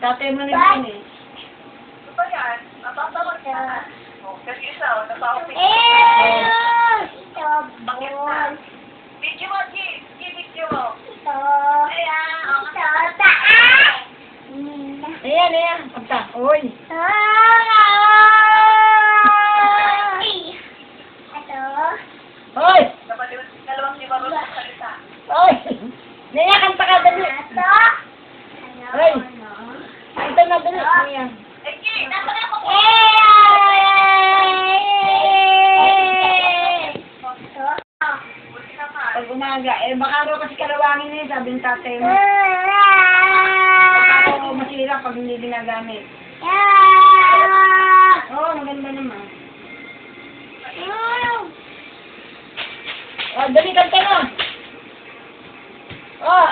tatay mo na yun eh. Ano ba yan? Natatawag ka. Kasi isa, natawag ka. Bakit na? Video mo, G. Video mo. Ayan. Pagta. Uy. Hoy! Dalawang liba rin sa salita. Hoy! Naya, kanta ka dali. Hoy! Kanta na dali. Naya. Eh, G, nasa na ako. Buti naman. Pag umaga, baka daw kasi kalawangin na yun, sabi ng tatay mo. Baka daw masira pag hindi ginagamit. Oo, maganda naman. Dali, kanta na. Oh,